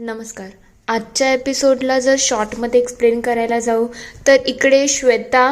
नमस्कार. आजच्या एपिसोडला जर शॉर्टमध्ये एक्सप्लेन करायला जाऊ तर इकडे श्वेता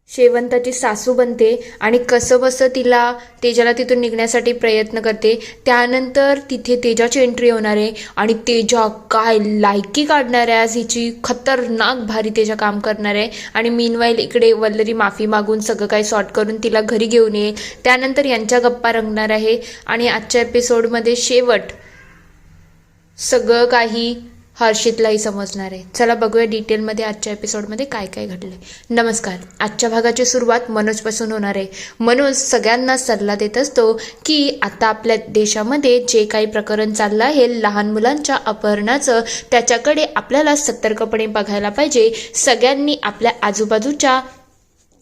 शेवंताची सासू बनते आणि कसंबसं तेजाला तिथून निघण्यासाठी प्रयत्न करते. त्यानंतर तिथे तेजाची एंट्री होणार आहे आणि तेजा काय लायकी काढणार आहे, आज हिची खतरनाक भारी तेजा काम करणार आहे. आणि मीनवाईल इकडे वल्लरी माफी मागून सगळं काही सॉर्ट करून तिला घरी घेऊन येईल. त्यानंतर यांच्या गप्पा रंगणार आहे आणि आजच्या एपिसोडमध्ये शेवट सगळं काही हर्षितलाही समजणार आहे. चला बघूया डिटेलमध्ये आजच्या एपिसोडमध्ये काय काय घडलंय. नमस्कार. आजच्या भागाची सुरुवात मनोजपासून होणार आहे. मनोज सगळ्यांना सल्ला देत असतो की आता आपल्या देशामध्ये जे काही प्रकरण चाललं आहे लहान मुलांच्या अपहरणाचं, त्याच्याकडे आपल्याला सतर्कपणे बघायला पाहिजे. सगळ्यांनी आपल्या आजूबाजूच्या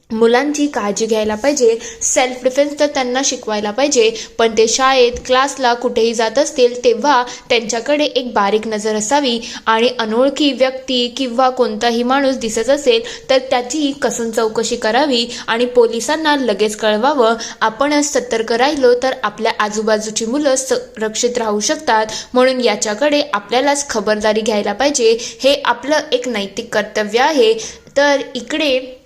मुलांची काळजी घ्यायला पाहिजे. सेल्फ डिफेन्स तर त्यांना शिकवायला पाहिजे, पण ते शाळेत क्लासला कुठेही जात असतील तेव्हा त्यांच्याकडे एक बारीक नजर असावी आणि अनोळखी व्यक्ती किंवा कोणताही माणूस दिसत असेल तर त्याची कसून चौकशी करावी आणि पोलिसांना लगेच कळवावं. आपणच सतर्क राहिलो तर आपल्या आजूबाजूची मुलं सुरक्षित राहू शकतात, म्हणून याच्याकडे आपल्यालाच खबरदारी घ्यायला पाहिजे. हे आपलं एक नैतिक कर्तव्य आहे. तर इकडे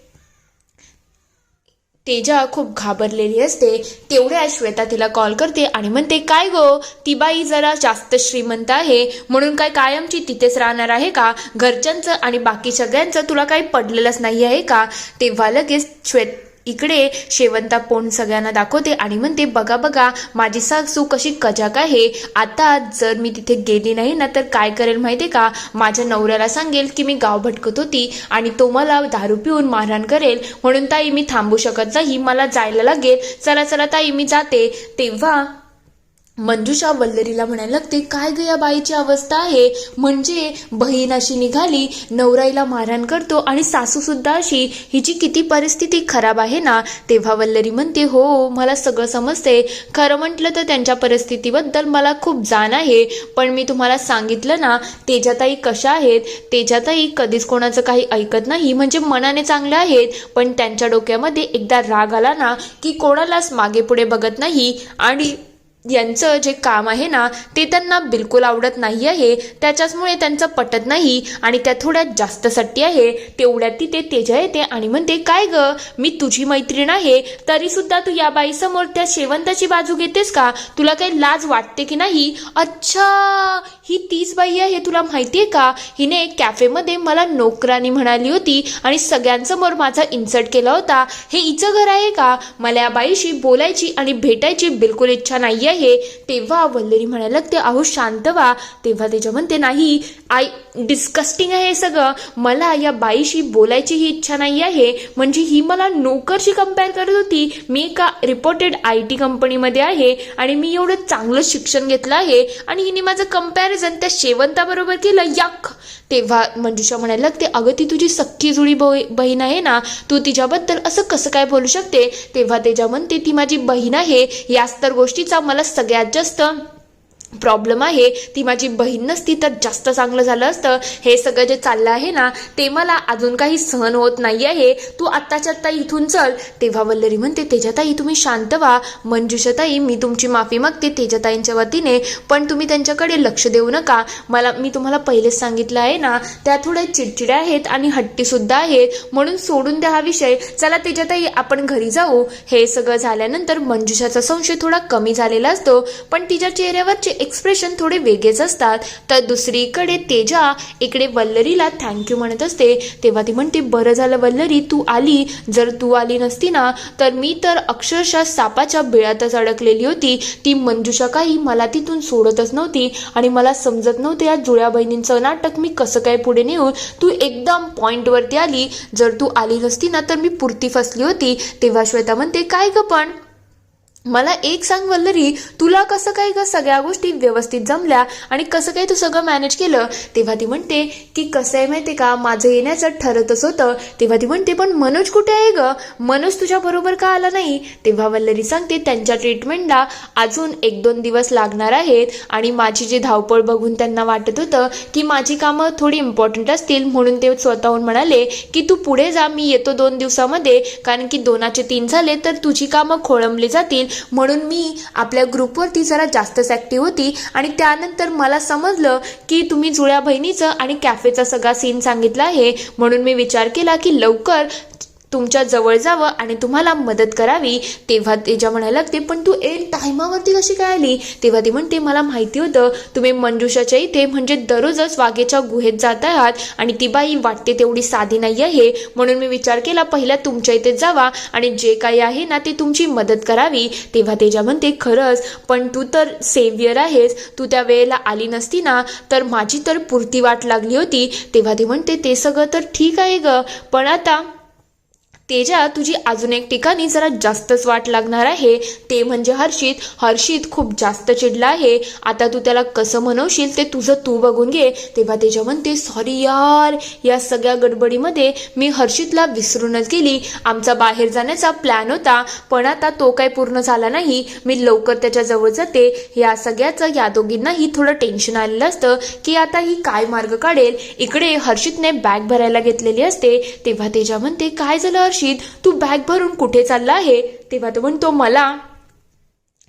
तेजा खूप घाबरलेली असते. तेवढ्या श्वेता तिला कॉल करते आणि म्हणते, काय गो, ती बाई जरा जास्त श्रीमंत आहे म्हणून काय कायमची तिथेच राहणार आहे का? घरच्यांचं आणि बाकी सगळ्यांचं तुला काही पडलेलंच नाही आहे का? तेव्हा लगेच इकडे शेवंता पोण सगळ्यांना दाखवते आणि म्हणते, बघा बघा माझी सासू कशी कजाक आहे. आता जर मी तिथे गेली नाही ना तर काय करेल माहिती का? माझ्या नवऱ्याला सांगेल की मी गाव भटकत होती आणि तो मला दारू पिऊन मारहाण करेल, म्हणून ताई मी थांबू शकत नाही, मला जायला लागेल. चला चला ताई मी जाते. तेव्हा मंजुषा वल्लरीला म्हणायला लागते, काय ग या बाईची अवस्था आहे, म्हणजे बहीण अशी निघाली, नवराईला मारहाण करतो आणि सासू सुद्धा अशी, हिची किती परिस्थिती खराब आहे ना. तेव्हा वल्लरी म्हणते, हो मला सगळं समजते. खरं म्हटलं तर त्यांच्या परिस्थितीबद्दल मला खूप जाण आहे, पण मी तुम्हाला सांगितलं ना तेजाताई कशा आहेत. तेजाताई कधीच कोणाचं काही ऐकत नाही, म्हणजे मनाने चांगले आहेत, पण त्यांच्या डोक्यामध्ये एकदा राग आला ना की कोणालाच मागे पुढे बघत नाही आणि यांचं जे काम आहे ना ते त्यांना बिलकुल आवडत नाही आहे. त्याच्याचमुळे त्यांचं पटत नाही आणि त्या थोड्या जास्त सट्टी आहे. तेवढ्यात तिथे तेजा येते आणि म्हणते, काय ग, मी तुझी मैत्रीण आहे तरी सुद्धा तू या बाईसमोर त्या शेवंताची बाजू घेतेस का? तुला काही लाज वाटते की नाही? अच्छा, ही तीच बाई आहे, तुला माहितीये का? हिने कॅफेमध्ये मला नोकरानी म्हणाली होती आणि सगळ्यांसमोर माझा इन्सल्ट केला होता. हे हिचं घर आहे का? मला या बाईशी बोलायची आणि भेटायची बिलकुल इच्छा नाही आहे. तेव्हा वल्लरी म्हणायला लागते, अहो शांत व्हा. तेव्हा त्याच्या म्हणते, नाही डिस्कस्टिंग आहे सगळं, मला या बाईशी बोलायची ही इच्छा नाही आहे. म्हणजे ही मला नोकरशी कंपेअर करत होती. मी एका रिपोर्टेड IT कंपनीमध्ये आहे आणि मी एवढं चांगलं शिक्षण घेतलं आहे आणि हिने माझं कंपॅरिझन त्या शेवंताबरोबर केलं. याक. तेव्हा मंजुषा म्हणायला लागते, अगं ती तुझी सख्खी जुळी बहीण आहे ना, तू तिच्याबद्दल असं कसं काय बोलू शकते? तेव्हा तेजा म्हणते, ती माझी बहीण आहे, याच तर गोष्टीचा मला सगळ्यात जास्त प्रॉब्लेम आहे. ती माझी बहीण नसती तर जास्त चांगलं झालं असतं. हे सगळं जे चाललं आहे ना ते मला अजून काही सहन होत नाही आहे. तू आत्ताच्या आत्ता इथून चल. तेव्हा वल्लरी म्हणते, तेजाताई तुम्ही शांत व्हा. मंजुषाताई मी तुमची माफी मागते तेजाताईंच्या वतीने, पण तुम्ही त्यांच्याकडे लक्ष देऊ नका. मी तुम्हाला पहिलेच सांगितलं आहे ना, त्या थोड्या चिडचिड्या आहेत आणि हट्टी सुद्धा आहेत, म्हणून सोडून द्या हा विषय. चला तेजाताई आपण घरी जाऊ. हे सगळं झाल्यानंतर मंजुषाचा संशय थोडा कमी झालेला असतो, पण तिच्या चेहऱ्यावरचे एक्सप्रेशन थोडे वेगळेच असतात. तर दुसरीकडे तेजा इकडे वल्लरीला थँक्यू म्हणत असते. तेव्हा ती म्हणते, बरं झालं वल्लरी तू आली, जर तू आली नसती ना तर मी तर अक्षरशः सापाच्या बिळातच अडकलेली होती. ती मंजुषा काही मला तिथून सोडतच नव्हती आणि मला समजत नव्हते या जुळ्या बहिणींचं नाटक मी कसं काय पुढे नेऊ. तू एकदम पॉइंटवरती आली, जर तू आली नसती ना तर मी पुरती फसली होती. तेव्हा श्वेता म्हणते, काय ग पण मला एक सांग वल्लरी, तुला कसं काय ग सगळ्या गोष्टी व्यवस्थित जमल्या आणि कसं काय तू सगळं मॅनेज केलं? तेव्हा ती म्हणते की कसं आहे माहिती का, माझं येण्याचं ठरतच होतं. तेव्हा ती म्हणते, पण मनोज कुठे आहे ग? मनोज तुझ्या बरोबर का आला नाही? तेव्हा वल्लरी सांगते, त्यांच्या ट्रीटमेंटला अजून 1-2 दिवस लागणार आहेत आणि माझी जी धावपळ बघून त्यांना वाटत होतं की माझी कामं थोडी इम्पॉर्टंट असतील, म्हणून ते स्वतःहून म्हणाले की तू पुढे जा, मी येतो 2 दिवसामध्ये, कारण की 2चे 3 झाले तर तुझी कामं खोळंबली जातील म्हणून मी आपल्या ग्रुपवरती जरा जास्तच ॲक्टिव्ह होती आणि त्यानंतर मला समजलं की तुम्ही जुळ्या बहिणीचं आणि कॅफेचा सगळा सीन सांगितला आहे, म्हणून मी विचार केला की लवकर तुमच्या जवळ जावं आणि तुम्हाला मदत करावी. तेव्हा तेजा म्हणायला लागते, पण तू टायमावरती कशी काय आली? तेव्हा ती म्हणते, मला माहिती होतं तुम्ही मंजुषाच्या इथे म्हणजे दररोजच वाघेच्या गुहेत जात आहात आणि ती बाई वाटते तेवढी साधी नाही आहे, म्हणून मी विचार केला पहिला तुमच्या इथे जावा आणि जे काही आहे ना ते तुमची मदत करावी. तेव्हा तेजा म्हणते, खरंच पण तू तर सेव्हियर आहेस, तू त्या वेळेला आली नसती ना तर माझी तर पुरती वाट लागली होती. तेव्हा ती म्हणते, ते सगळं तर ठीक आहे ग, पण आता तेजा तुझी अजून एक ठिकाणी जरा जास्तच वाट लागणार आहे, ते म्हणजे हर्षित. हर्षित खूप जास्त चिडला आहे, आता तू त्याला कसं म्हणवशील ते तुझं तू बघून घे. तेव्हा तेजा म्हणते, सॉरी यार, या सगळ्या गडबडीमध्ये मी हर्षितला विसरूनच गेली. आमचा बाहेर जाण्याचा प्लॅन होता पण आता तो काही पूर्ण झाला नाही. मी लवकर त्याच्या जवळ जाते. या सगळ्याचं या दोघींनाही थोडं टेन्शन आलेलं असतं की आता ही काय मार्ग काढेल. इकडे हर्षितने बॅग भरायला घेतलेली असते. तेव्हा तेजा म्हणते, काय झालं तू बॅग भरून कुठे चालला आहे? तेव्हा तो म्हणतो, मला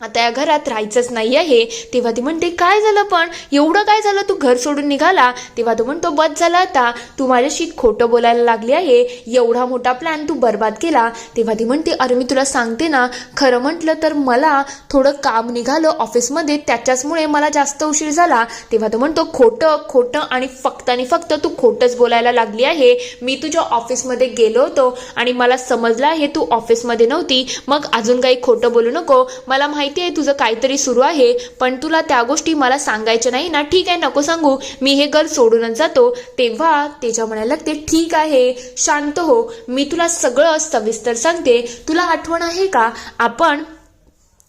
आता या घरात राहायचंच नाही आहे. तेव्हा ती म्हणते, काय झालं पण एवढं काय झालं, तू घर सोडून निघाला? तेव्हा तो म्हणतो, बस झाला आता, तू माझ्याशी खोटं बोलायला लागली आहे, एवढा मोठा प्लॅन तू बर्बाद केला. तेव्हा ती म्हणते, अरे मी तुला सांगते ना, खरं म्हटलं तर मला थोडं काम निघालं ऑफिसमध्ये, त्याच्याचमुळे मला जास्त उशीर झाला. तेव्हा तो म्हणतो, खोटं आणि फक्त तू खोटंच बोलायला लागली आहे. मी तुझ्या ऑफिसमध्ये गेलो होतो आणि मला समजलं आहे तू ऑफिसमध्ये नव्हती, मग अजून काही खोटं बोलू नको. मला माहिती आहे तुझं काहीतरी सुरू आहे, पण तुला त्या गोष्टी मला सांगायच्या नाही ना? ठीक आहे, नको सांगू, मी हे घर सोडूनच जातो. तेव्हा तेजा म्हणायला लागते, ठीक आहे, शांत हो, मी तुला सगळं सविस्तर सांगते. तुला आठवण आहे का आपण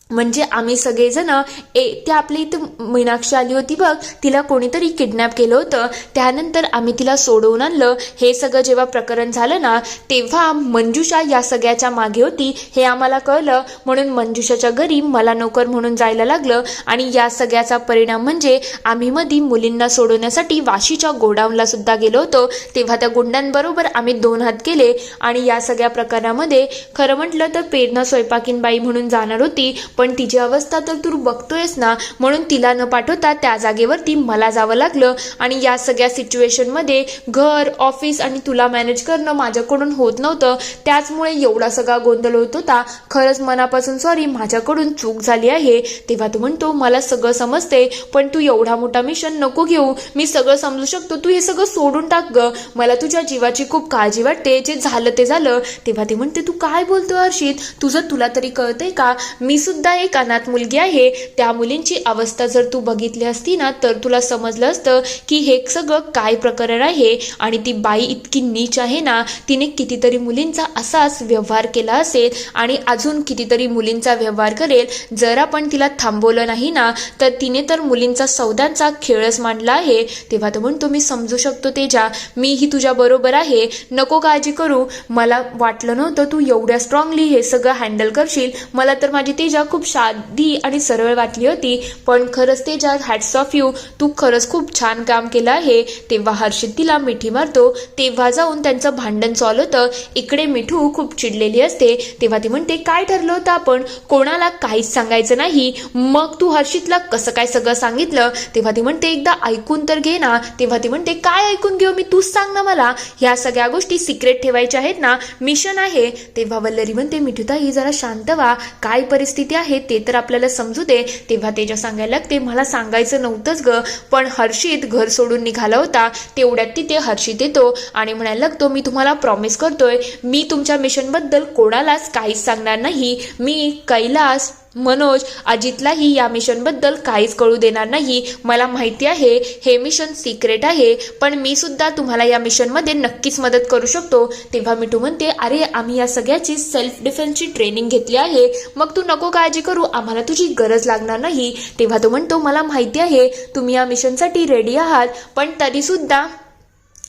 म्हणजे आम्ही सगळेजण त्या आपल्या इथं मीनाक्षी आली होती बघ, तिला कोणीतरी किडनॅप केलं होतं, त्यानंतर आम्ही तिला सोडवून आणलं. हे सगळं जेव्हा प्रकरण झालं ना तेव्हा मंजुषा या सगळ्याच्या मागे होती हे आम्हाला कळलं, म्हणून मंजुषाच्या घरी मला नोकर म्हणून जायला लागलं आणि या सगळ्याचा परिणाम म्हणजे आम्ही मधी मुलींना सोडवण्यासाठी वाशीच्या गोडाऊनला सुद्धा गेलो होतो. तेव्हा त्या गुंडांबरोबर आम्ही 2 हात केले आणि या सगळ्या प्रकरणामध्ये खरं म्हटलं तर प्रेरणा स्वयंपाकीन बाई म्हणून जाणार होती, पण तिची अवस्था तर तू बघतोयस ना, म्हणून तिला न पाठवता त्या जागेवरती मला जावं लागलं. आणि या सगळ्या सिच्युएशनमध्ये घर, ऑफिस आणि तुला मॅनेज करणं माझ्याकडून होत नव्हतं, त्याचमुळे एवढा सगळा गोंधळ होत होता. खरंच मनापासून सॉरी, माझ्याकडून चूक झाली आहे. तेव्हा तू म्हणतो, मला सगळं समजते, पण तू एवढा मोठा मिशन नको घेऊ, मी सगळं समजू शकतो, तू हे सगळं सोडून टाक ग, मला तुझ्या जीवाची खूप काळजी वाटते, जे झालं ते झालं. तेव्हा ती म्हणते, तू काय बोलतो हर्षित, तुला तरी कळतंय का? मी सुद्धा एक अनाथ मुलगी आहे. त्या मुलींची अवस्था जर तू बघितली असती ना तर तुला समजलं असतं की हे सगळं काय प्रकरण आहे. आणि ती बाई इतकी नीच आहे ना, तिने कितीतरी मुलींचा असाच व्यवहार केला असेल आणि अजून कितीतरी मुलींचा व्यवहार करेल. जर आपण तिला थांबवलं नाही ना तर तिने तर मुलींचा सौद्यांचा खेळच मांडला आहे. तेव्हा तो म्हणतो, मी समजू शकतो तेजा, मीही तुझ्या बरोबर आहे, नको काळजी करू. मला वाटलं नव्हतं तू एवढ्या स्ट्रॉंगली हे सगळं हँडल करशील. मला तर माझी तेजा खूप साधी आणि सरळ वाटली होती, पण खरंच तेजा, हॅट्स ऑफ यू, तू खरंच खूप छान काम केलं आहे. तेव्हा हर्षित तिला मिठी मारतो. तेव्हा जाऊन त्यांचं भांडण चालू होतं. इकडे मिठू खूप चिडलेली असते. तेव्हा ती म्हणते, काय ठरलं होतं आपण कोणाला काहीच सांगायचं नाही, मग तू हर्षितला कसं काय सगळं सांगितलं? तेव्हा ती म्हणते, एकदा ऐकून तर घे ना. तेव्हा ती म्हणते, काय ऐकून घेऊ मी, तूच सांग ना मला, ह्या सगळ्या गोष्टी सिक्रेट ठेवायच्या आहेत ना, मिशन आहे. तेव्हा वल्लरी म्हणते, मिठूताई जरा शांत व्हा, काय परिस्थिती आहे ते तर आपल्याला समजू दे. तेव्हा तेजा सांगायला लागते, मला सांगायचं नव्हतंच ग, पण हर्षित घर सोडून निघाला होता. तेवढ्यात तिथे हर्षित येतो आणि म्हणायला लागतो, मी तुम्हाला प्रॉमिस करतोय, मी तुमच्या मिशनबद्दल कोणालाच काहीच सांगणार नाही. मी कैलास, मनोज, अजितलाही या मिशनबद्दल काहीच कळू देणार नाही. मला माहिती आहे हे मिशन सिक्रेट आहे, पण मी सुद्धा तुम्हाला या मिशनमध्ये नक्कीच मदत करू शकतो. तेव्हा मिठू म्हणते, अरे आम्ही या सगळ्याची सेल्फ डिफेन्सची ट्रेनिंग घेतली आहे, मग तू नको काळजी करू, आम्हाला तुझी गरज लागणार नाही. तेव्हा तो म्हणतो, मला माहिती आहे तुम्ही या मिशनसाठी रेडी आहात, पण तरी सुद्धा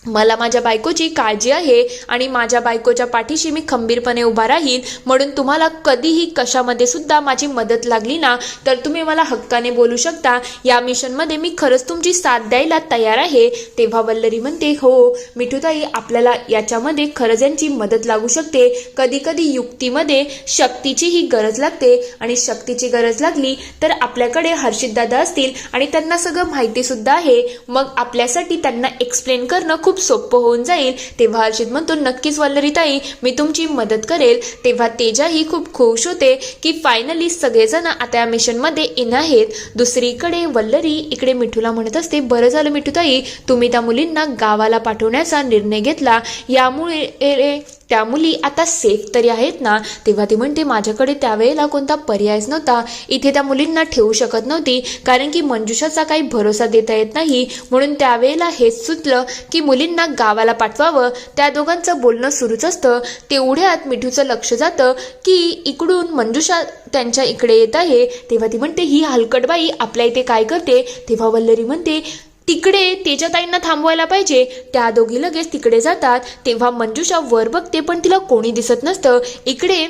मला माझ्या बायकोची काळजी आहे आणि माझ्या बायकोच्या पाठीशी मी खंबीरपणे उभा राहील, म्हणून तुम्हाला कधीही कशामध्ये सुद्धा माझी मदत लागली ना तर तुम्ही मला हक्काने बोलू शकता. या मिशनमध्ये मी खरंच तुमची साथ द्यायला तयार आहे. तेव्हा वल्लरी म्हणते, हो मिठूताई, आपल्याला याच्यामध्ये खरंच यांची मदत लागू शकते. कधी कधी युक्तीमध्ये शक्तीचीही गरज लागते आणि शक्तीची गरज लागली तर आपल्याकडे हर्षित दादा असतील आणि त्यांना सगळं माहिती सुद्धा आहे. मग आपल्यासाठी त्यांना एक्सप्लेन करणं खूप सोपं होऊन जाईल. तेव्हा हर्षित म्हणतो, नक्कीच वल्लरीताई, मी तुमची मदत करेल. तेव्हा तेजाही खूप खुश होते की फायनली सगळेजण आता या मिशनमध्ये येणार आहेत. दुसरीकडे वल्लरी इकडे मिठूला म्हणत असते, बरं झालं मिठूताई, तुम्ही त्या मुलींना गावाला पाठवण्याचा निर्णय घेतला. यामुळे त्या मुली आता सेफ तरी आहेत ना. तेव्हा ती म्हणते, माझ्याकडे त्यावेळेला कोणता पर्यायच नव्हता. इथे त्या मुलींना ठेवू शकत नव्हती कारण की मंजुषाचा काही भरोसा देता येत नाही. म्हणून त्यावेळेला हेच सुचलं की मुलींना गावाला पाठवावं. त्या दोघांचं बोलणं सुरूच असतं. तेवढ्यात मिठूचं लक्ष जातं की इकडून मंजुषा त्यांच्या इकडे येत आहे. तेव्हा ती म्हणते, ही हलकटबाई आपल्या इथे काय करते. तेव्हा वल्लरी म्हणते, तिकडे तेजाताईंना थांबवायला पाहिजे. त्या दोघी लगेच तिकडे जातात. तेव्हा मंजुषा वर बघते पण तिला कोणी दिसत नसतं. इकडे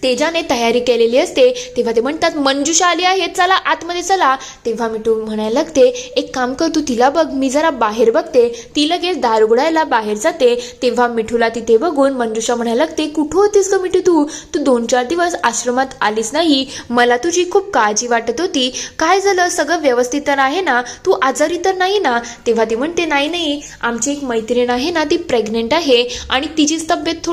तेजाने तयारी केलेली असते. तेव्हा ते म्हणतात, मंजुषा आली आहे, चला आतमध्ये चला. तेव्हा मिठू म्हणायला लागते, एक काम कर, तू तिला बघ, मी जरा बाहेर बघते. ती लगेच दार उघडायला बाहेर जाते. तेव्हा मिठूला तिथे बघून मंजुषा म्हणायला लागते, कुठं होतीस ग मिठू, तू 2-4 दिवस आश्रमात आलीस नाही. मला तुझी खूप काळजी वाटत होती. काय झालं, सगळं व्यवस्थित तर आहे ना, तू आजारी तर नाही ना. तेव्हा ती म्हणते, नाही, आमची एक मैत्रीण आहे ना, ती प्रेग्नेंट आहे आणि तिचीच तब्येत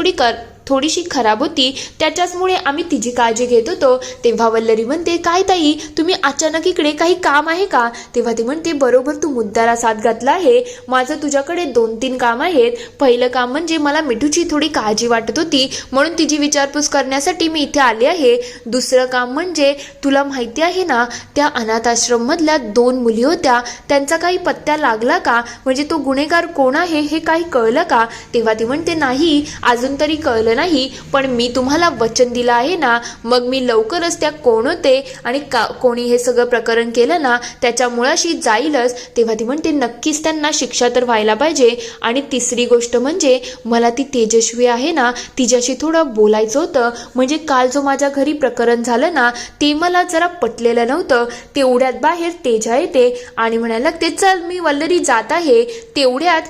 थोडीशी खराब होती, त्याच्याचमुळे आम्ही तिची काळजी घेत होतो. तेव्हा वल्लरी म्हणते, काय ताई, तुम्ही अचानक इकडे, काही काम आहे का. तेव्हा ती म्हणते, बरोबर तू मुद्द्याला साथ घातला आहे. माझं तुझ्याकडे 2-3 काम आहेत. पहिलं काम म्हणजे मला मिठूची थोडी काळजी वाटत होती म्हणून तिची विचारपूस करण्यासाठी मी इथे आले आहे. दुसरं काम म्हणजे तुला माहिती आहे ना, त्या अनाथ आश्रम मधल्या 2 मुली होत्या, त्यांचा काही पत्ता लागला का, म्हणजे तो गुन्हेगार कोण आहे हे काही कळलं का. तेव्हा ती म्हणते, नाही अजून तरी कळलं नाही, पण मी तुम्हाला वचन दिलं आहे ना, मग मी लवकरच त्या कोण होते आणि कोणी हे सगळं प्रकरण केलं ना त्याच्या मुळाशी जाईलच. तेव्हा ती म्हणते, नक्कीच त्यांना शिक्षा तर व्हायला पाहिजे. आणि तिसरी गोष्ट म्हणजे मला ती तेजस्वी आहे ना, तिच्याशी थोडं बोलायचं होतं. म्हणजे काल जो माझ्या घरी प्रकरण झालं ना ते मला जरा पटलेलं नव्हतं. तेवढ्यात बाहेर तेजा येते आणि म्हणायला लागते, चल मी वल्लरी जात आहे. तेवढ्यात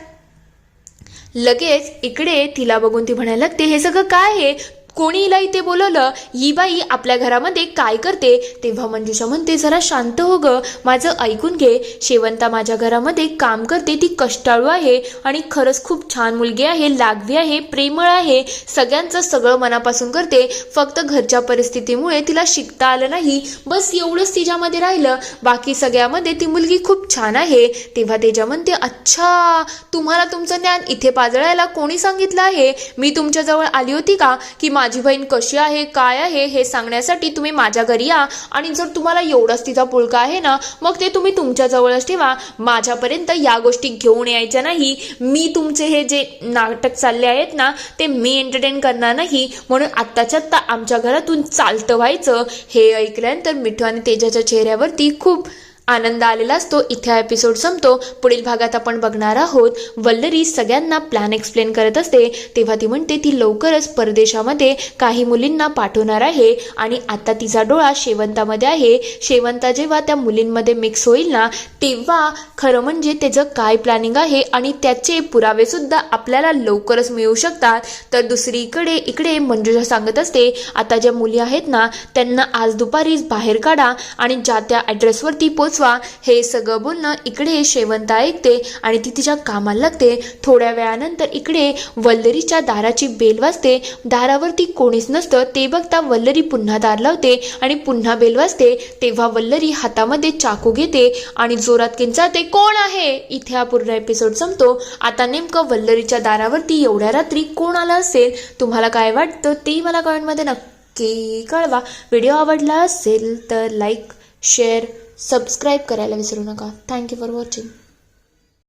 लगेच इकडे तिला बघून ती म्हणायला लागते, हे सगळं काय आहे, कोणी हिला इथे बोलवलं, ही बाई आपल्या घरामध्ये काय करते. तेव्हा मंजुषा म्हणते, जरा शांत हो ग, माझं ऐकून घे. शेवंता माझ्या घरामध्ये काम करते, ती कष्टाळू आहे आणि खरंच खूप छान मुलगी आहे, लागवी आहे, प्रेमळ आहे, सगळ्यांचं सगळं मनापासून करते. फक्त घरच्या परिस्थितीमुळे तिला शिकता आलं नाही, बस एवढंच तिच्यामध्ये राहिलं, बाकी सगळ्यामध्ये ती मुलगी खूप छान आहे. तेव्हा तेजा म्हणते, अच्छा, तुम्हाला तुमचं ज्ञान इथे पाजळायला कोणी सांगितलं आहे. मी तुमच्याजवळ आली होती का की माझी बहीण कशी आहे, काय आहे हे सांगण्यासाठी तुम्ही माझ्या घरी या. आणि जर तुम्हाला एवढाच तिचा पुळका आहे ना, मग ते तुम्ही तुमच्याजवळच ठेवा, माझ्यापर्यंत या गोष्टी घेऊन यायच्या नाही. मी तुमचे हे जे नाटक चालले आहेत ना ते मी एंटरटेन करणार नाही, म्हणून आत्ताच्या आत्ता आमच्या घरातून चालतं व्हायचं. हे ऐकल्यानंतर मिठू आणि तेजाच्या चेहऱ्यावरती खूप आनंद आलेला असतो. इथे हा एपिसोड संपतो. पुढील भागात आपण बघणार आहोत वल्लरी सगळ्यांना प्लॅन एक्सप्लेन करत असते. तेव्हा ती म्हणते ती लवकरच परदेशामध्ये काही मुलींना पाठवणार आहे आणि आता तिचा डोळा शेवंतामध्ये आहे. शेवंता जेव्हा त्या मुलींमध्ये मिक्स होईल ना तेव्हा खरं म्हणजे त्याचं काय प्लॅनिंग आहे आणि त्याचे पुरावे सुद्धा आपल्याला लवकरच मिळू शकतात. तर दुसरीकडे इकडे मंजुषा सांगत असते आता ज्या मुली आहेत ना त्यांना आज दुपारीच बाहेर काढा आणि ज्या त्या ॲड्रेसवरती हे सगळं बोलणं इकडे शेवंता ऐकते आणि ती तिच्या कामाला लागते. थोड्या वेळानंतर इकडे वल्लरीच्या दाराची बेल वाजते. दारावरती कोणीच नसतं ते बघता वल्लरी पुन्हा दार लावते आणि पुन्हा बेल वाजते. तेव्हा वल्लरी हातामध्ये चाकू घेते आणि जोरात किंचाळते, कोण आहे. इथे हा पूर्ण एपिसोड संपतो. आता नेमकं वल्लरीच्या दारावरती एवढ्या रात्री कोण आलं असेल, तुम्हाला काय वाटतं ते मला कमेंटमध्ये नक्की कळवा. व्हिडिओ आवडला असेल तर लाईक, शेअर, सबस्क्राईब करायला विसरू नका. Thank you for watching.